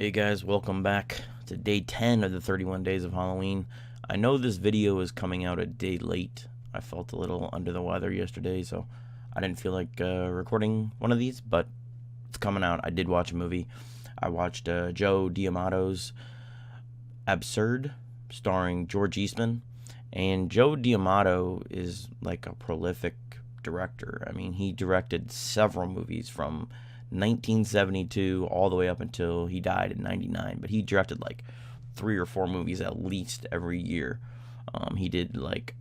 Hey guys, welcome back to day 10 of the 31 days of Halloween. I know this video is coming out a day late. I felt a little under the weather yesterday, so I didn't feel like recording one of these, but it's coming out. I did watch a movie. I watched Joe Diamato's Absurd, starring George Eastman. And Joe Diamato is like a prolific director. I mean, he directed several movies from 1972 all the way up until he died in 99. But he directed like 3 or 4 movies at least every year. He did like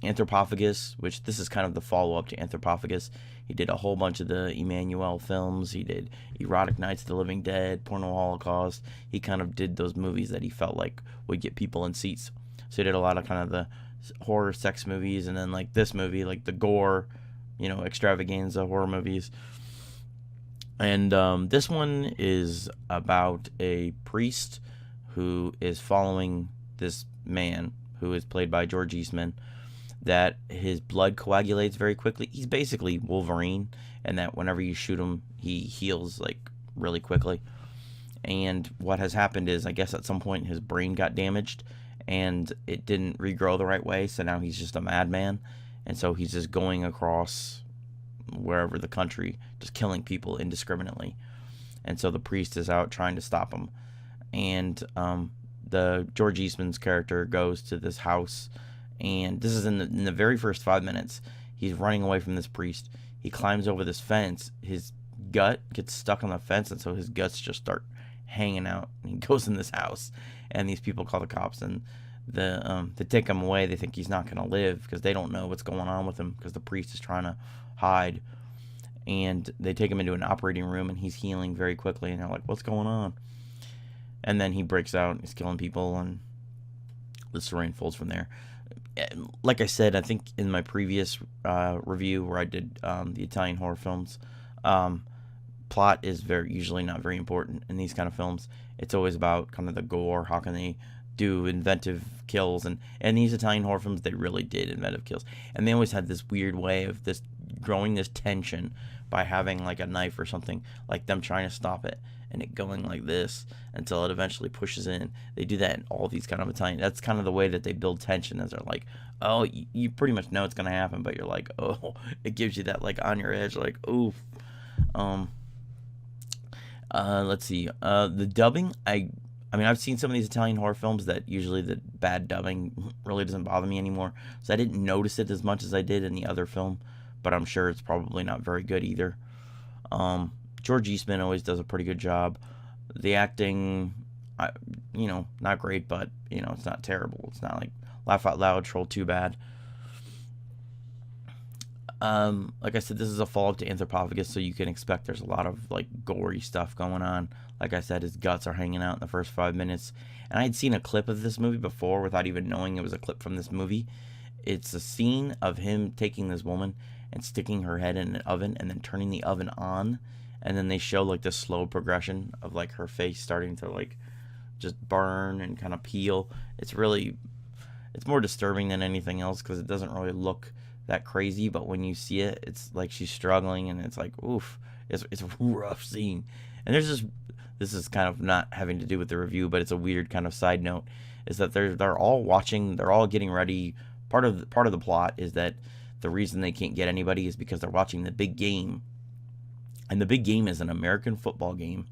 Anthropophagus, which this is kind of the follow-up to Anthropophagus. He did a whole bunch of the Emmanuel films. He did Erotic Nights of the Living Dead, Porno Holocaust. He kind of did those movies that he felt like would get people in seats. So he did a lot of kind of the horror sex movies, and then like this movie, like the gore, extravaganza horror movies. And this one is about a priest who is following this man who is played by George Eastman, that his blood coagulates very quickly. He's basically Wolverine, and that whenever you shoot him, he heals like really quickly. And what has happened is, I guess at some point his brain got damaged and it didn't regrow the right way, so now he's just a madman. And so he's just going across wherever the country, just killing people indiscriminately. And so the priest is out trying to stop him. And the George Eastman's character goes to this house, and this is in the very first 5 minutes. He's running away from this priest. He climbs over this fence. His gut gets stuck on the fence, and so his guts just start hanging out. And he goes in this house, and these people call the cops, and they take him away. They think he's not going to live because they don't know what's going on with him, because the priest is trying to hide. And they take him into an operating room, and he's healing very quickly, and they're like, what's going on? And then he breaks out and he's killing people, and the story unfolds from there. Like I said, I think in my previous review where I did the Italian horror films, plot is usually not very important in these kind of films. It's always about kind of the gore. How can they do inventive kills? And these Italian horror films, they really did inventive kills. And they always had this weird way of this growing this tension by having like a knife or something, like them trying to stop it, and it going like this until it eventually pushes in. They do that in all these kind of Italian. That's kind of the way that they build tension, as they're like, oh, you pretty much know it's gonna happen, but you're like, oh, it gives you that like on your edge, like, oof. Let's see. The dubbing, I mean, I've seen some of these Italian horror films that usually the bad dubbing really doesn't bother me anymore, so I didn't notice it as much as I did in the other film, but I'm sure it's probably not very good either. George Eastman always does a pretty good job. The acting, not great, but, it's not terrible. It's not like laugh out loud, Troll 2 bad. Like I said, this is a follow-up to Anthropophagus, so you can expect there's a lot of like gory stuff going on. Like I said, his guts are hanging out in the first 5 minutes. And I had seen a clip of this movie before without even knowing it was a clip from this movie. It's a scene of him taking this woman and sticking her head in an oven and then turning the oven on. And then they show like the slow progression of like her face starting to like just burn and kind of peel. It's more disturbing than anything else because it doesn't really look that crazy, but when you see it, it's like she's struggling, and it's like, oof, it's a rough scene. And this is kind of not having to do with the review, but it's a weird kind of side note, is that they're all watching, they're all getting ready. Part of the plot is that the reason they can't get anybody is because they're watching the big game, and the big game is an American football game,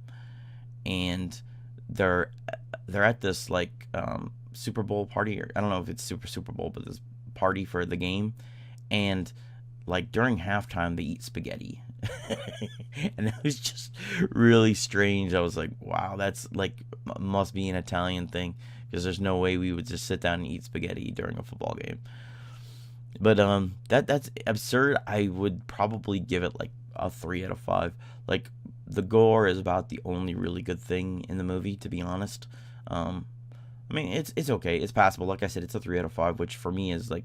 and they're at this like Super Bowl party, or I don't know if it's Super Bowl, but this party for the game. And like during halftime, they eat spaghetti. And it was just really strange. I was like, wow, that's like, must be an Italian thing, because there's no way we would just sit down and eat spaghetti during a football game. But that's absurd. I would probably give it like a 3 out of 5. Like, the gore is about the only really good thing in the movie, to be honest. I mean, it's okay. It's passable. Like I said, it's a 3 out of 5, which for me is like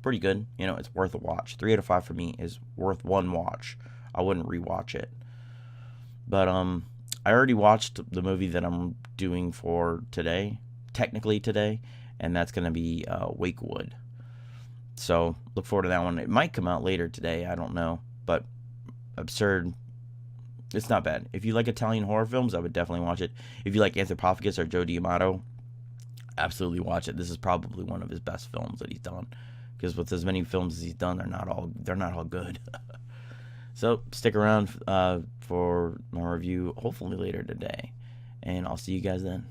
pretty good. It's worth a watch. 3 out of 5 for me is worth one watch. I wouldn't rewatch it. But I already watched the movie that I'm doing for today, technically today, and that's going to be Wakewood. So look forward to that one. It might come out later today, I don't know. But Absurd, It's not bad. If you like Italian horror films, I would definitely watch it. If you like Anthropophagus or Joe D'Amato, absolutely watch it. This is probably one of his best films that he's done, because with as many films as he's done, they're not all good. So stick around for my review, hopefully later today, and I'll see you guys then.